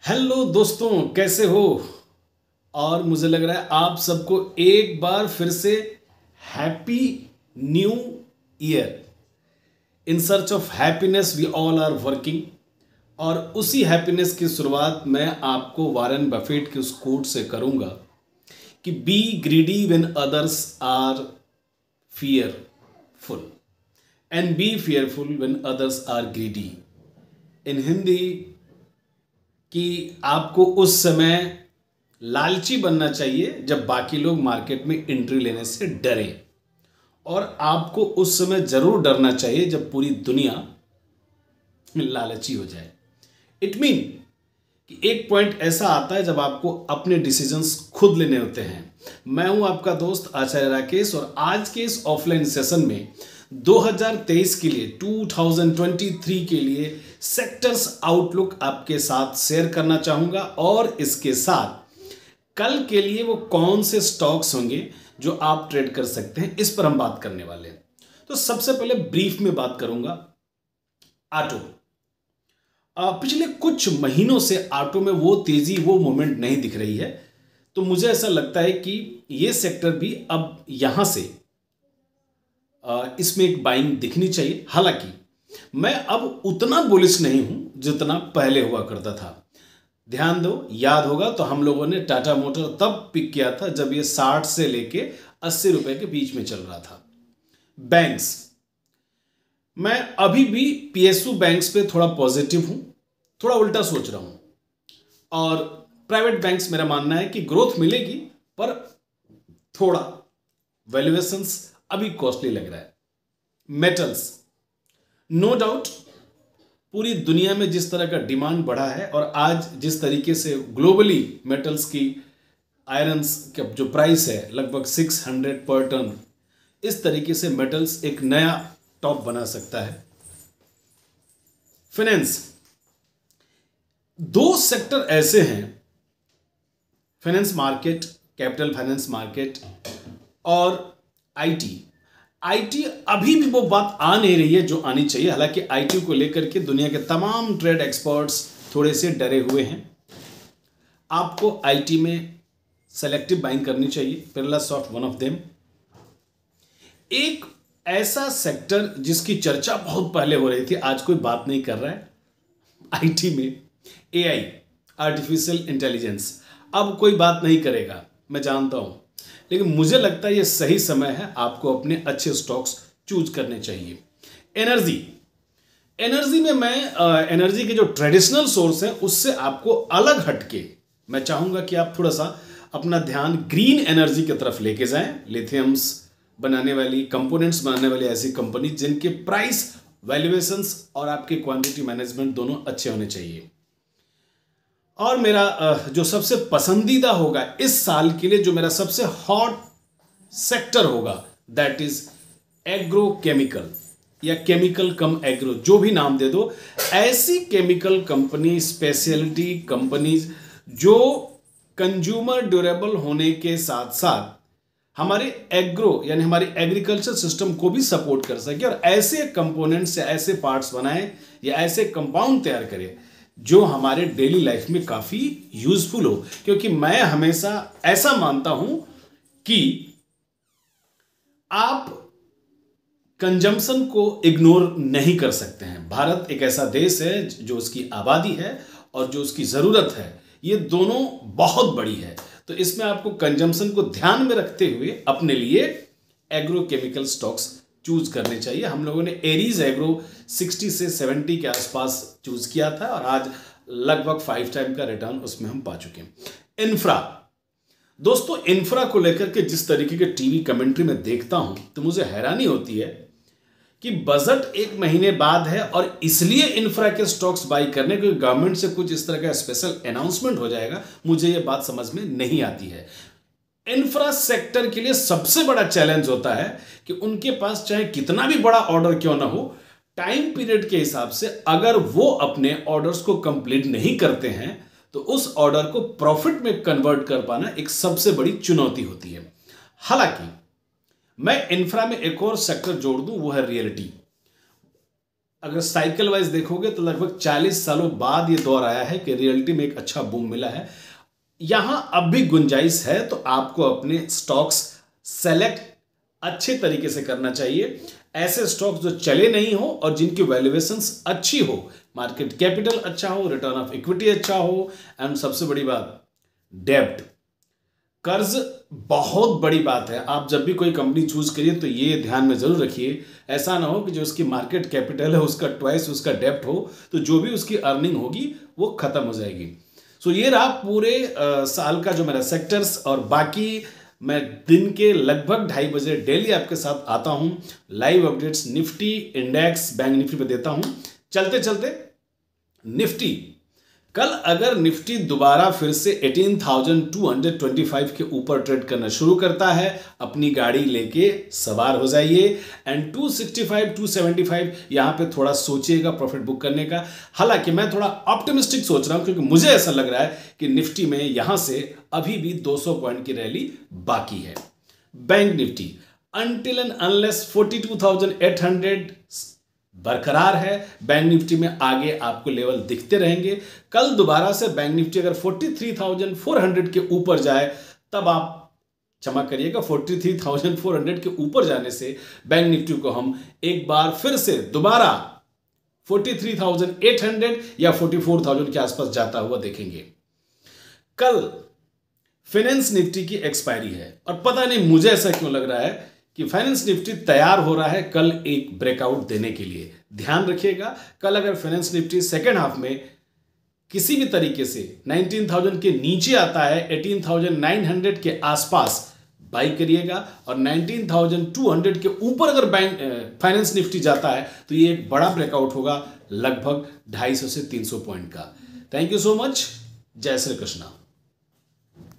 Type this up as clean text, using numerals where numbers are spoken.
Hello दोस्तों, कैसे हो। और मुझे लग रहा है आप सबको एक बार फिर से happy new year. In search of happiness we all are working. और उसी हैप्पीनेस की शुरुआत मैं आपको वॉरेन बफेट के उस कोट से करूंगा कि be greedy when others are fearful and be fearful when others are greedy. In Hindi कि आपको उस समय लालची बनना चाहिए जब बाकी लोग मार्केट में एंट्री लेने से डरे, और आपको उस समय जरूर डरना चाहिए जब पूरी दुनिया लालची हो जाए। इट मीन कि एक पॉइंट ऐसा आता है जब आपको अपने डिसीजंस खुद लेने होते हैं। मैं हूं आपका दोस्त आचार्य राकेश, और आज के इस ऑफलाइन सेशन में 2023 के लिए 2023 के लिए सेक्टर्स आउटलुक आपके साथ शेयर करना चाहूंगा, और इसके साथ कल के लिए वो कौन से स्टॉक्स होंगे जो आप ट्रेड कर सकते हैं, इस पर हम बात करने वाले हैं। तो सबसे पहले ब्रीफ में बात करूंगा ऑटो। पिछले कुछ महीनों से ऑटो में वो तेजी, वो मोमेंट नहीं दिख रही है। तो मुझे ऐसा लगता है कि ये सेक्टर भी अब यहां से इसमें एक बाइंग दिखनी चाहिए। हालांकि मैं अब उतना बुलिश नहीं हूं जितना पहले हुआ करता था। ध्यान दो, याद होगा तो हम लोगों ने टाटा मोटर तब पिक किया था जब ये 60 से लेके 80 रुपए के बीच में चल रहा था। बैंक्स, मैं अभी भी पीएसयू बैंक्स पे थोड़ा पॉजिटिव हूं, थोड़ा उल्टा सोच रहा हूं। और प्राइवेट बैंक्स मेरा मानना है कि ग्रोथ मिलेगी, पर थोड़ा वैल्यूएशंस अभी कॉस्टली लग रहा है। मेटल्स, नो डाउट पूरी दुनिया में जिस तरह का डिमांड बढ़ा है, और आज जिस तरीके से ग्लोबली मेटल्स की, आयरन्स का जो प्राइस है लगभग 600 पर टन, इस तरीके से मेटल्स एक नया टॉप बना सकता है। फाइनेंस, दो सेक्टर ऐसे हैं, finance market, capital finance market और आईटी। आईटी अभी भी वो बात आ नहीं रही है जो आनी चाहिए। हालांकि आईटी को लेकर के दुनिया के तमाम ट्रेड एक्सपर्ट्स थोड़े से डरे हुए हैं। आपको आईटी में सेलेक्टिव बाइंग करनी चाहिए, पेरेलासॉफ्ट वन ऑफ देम। एक ऐसा सेक्टर जिसकी चर्चा बहुत पहले हो रही थी, आज कोई बात नहीं कर रहा है, आईटी में एआई, आर्टिफिशियल इंटेलिजेंस। अब कोई बात नहीं करेगा, मैं जानता हूं, लेकिन मुझे लगता है ये सही समय है आपको अपने अच्छे स्टॉक्स चूज करने चाहिए। एनर्जी में मैं एनर्जी के जो ट्रेडिशनल सोर्स हैं उससे आपको अलग हटके मैं चाहूंगा कि आप थोड़ा सा अपना ध्यान ग्रीन एनर्जी की तरफ लेके जाएं। लिथियम्स बनाने वाली, कंपोनेंट्स बनाने वाली ऐसी कंपनी जिनके प्राइस, वैल्यूएशंस और आपके क्वांटिटी मैनेजमेंट दोनों अच्छे होने चाहिए। और मेरा जो सबसे पसंदीदा होगा इस साल के लिए, जो मेरा सबसे हॉट सेक्टर होगा, दैट इज एग्रोकेमिकल या केमिकल कम एग्रो, जो भी नाम दे दो। ऐसी केमिकल कंपनी, स्पेशलिटी कंपनीज जो कंज्यूमर ड्यूरेबल होने के साथ साथ हमारे एग्रो यानी हमारे एग्रीकल्चर सिस्टम को भी सपोर्ट कर सके, और ऐसे कंपोनेंट्स या ऐसे पार्ट्स बनाए या ऐसे कंपाउंड तैयार करे जो हमारे डेली लाइफ में काफी यूजफुल हो। क्योंकि मैं हमेशा ऐसा मानता हूं कि आप कंजम्पशन को इग्नोर नहीं कर सकते हैं। भारत एक ऐसा देश है जो उसकी आबादी है और जो उसकी जरूरत है, ये दोनों बहुत बड़ी है। तो इसमें आपको कंजम्पशन को ध्यान में रखते हुए अपने लिए एग्रोकेमिकल स्टॉक्स चूज करने चाहिए। हम लोगों ने एरीज एग्रो 60 से 70 के आसपास चूज किया था, और आज लगभग 5 टाइम का रिटर्न उसमें हम पा चुके हैं। इंफ्रा, दोस्तों इंफ्रा को लेकर के जिस तरीके के टीवी कमेंट्री में देखता हूं तो मुझे हैरानी होती है कि बजट 1 महीने बाद है और इसलिए इंफ्रा के स्टॉक्स बाई करने, क्योंकि गवर्नमेंट से कुछ इस तरह का स्पेशल अनाउंसमेंट हो जाएगा। मुझे यह बात समझ में नहीं आती है। इंफ्रा सेक्टर के लिए सबसे बड़ा चैलेंज होता है कि उनके पास चाहे कितना भी बड़ा ऑर्डर क्यों ना हो, टाइम पीरियड के हिसाब से अगर वो अपने ऑर्डर्स को कंप्लीट नहीं करते हैं तो उस ऑर्डर को प्रॉफिट में कन्वर्ट कर पाना एक सबसे बड़ी चुनौती होती है। हालांकि मैं इंफ्रा में एक और सेक्टर जोड़ दूं, वो है रियल्टी। अगर साइकिल वाइज देखोगे तो लगभग 40 सालों बाद ये दौर आया है कि रियल्टी में एक अच्छा बूम मिला है। यहां अब भी गुंजाइश है, तो आपको अपने स्टॉक्स सेलेक्ट अच्छे तरीके से करना चाहिए। ऐसे स्टॉक्स जो चले नहीं हो और जिनकी वैल्यूएशंस अच्छी हो, मार्केट कैपिटल अच्छा हो, रिटर्न ऑफ इक्विटी अच्छा हो, एंड सबसे बड़ी बात डेब्ट, कर्ज बहुत बड़ी बात है। आप जब भी कोई कंपनी चूज करिए तो ये ध्यान में जरूर रखिए, ऐसा ना हो कि जो उसकी मार्केट कैपिटल है उसका ट्वाइस उसका डेब्ट हो, तो जो भी उसकी अर्निंग होगी वो खत्म हो जाएगी। सो ये रहा पूरे साल का जो मेरा सेक्टर्स, और बाकी मैं दिन के लगभग 2:30 बजे डेली आपके साथ आता हूं, live updates Nifty, index, bank Nifty पे देता हूं। चलते चलते निफ्टी, कल अगर निफ्टी दोबारा फिर से 18,225 के ऊपर ट्रेड करना शुरू करता है, अपनी गाड़ी लेके सवार हो जाइए, एंड 265 275 यहां पे थोड़ा सोचिएगा प्रॉफिट बुक करने का। हालांकि मैं थोड़ा ऑप्टिमिस्टिक सोच रहा हूं, क्योंकि मुझे ऐसा लग रहा है कि निफ्टी में यहां से अभी भी 200 पॉइंट की रैली बाकी है। Bank Nifty until and unless 42,800 बरकरार है। बैंक निफ्टी में आगे आपको लेवल दिखते रहेंगे। कल दोबारा से बैंक निफ्टी अगर 43,400 के ऊपर जाए तब आप क्षमा करिएगा, 43,400 के ऊपर जाने से बैंक निफ्टी को हम एक बार फिर से दोबारा 43,800 या 44,000 के आसपास जाता हुआ देखेंगे। कल फाइनेंस निफ्टी की एक्सपायरी है, और पता नहीं मुझे ऐसा क्यों लग रहा है कि फाइनेंस निफ्टी तैयार हो रहा है कल एक ब्रेकआउट देने के लिए। ध्यान रखिएगा, कल अगर फाइनेंस निफ्टी सेकेंड हाफ में किसी भी तरीके से 19,000 के नीचे आता है, 18,900 के आसपास बाई करिएगा, और 19,200 के ऊपर अगर बैंक फाइनेंस निफ्टी जाता है तो ये एक बड़ा ब्रेकआउट होगा, लगभग 250 से 300 पॉइंट का। Thank you so much. जय श्री कृष्णा।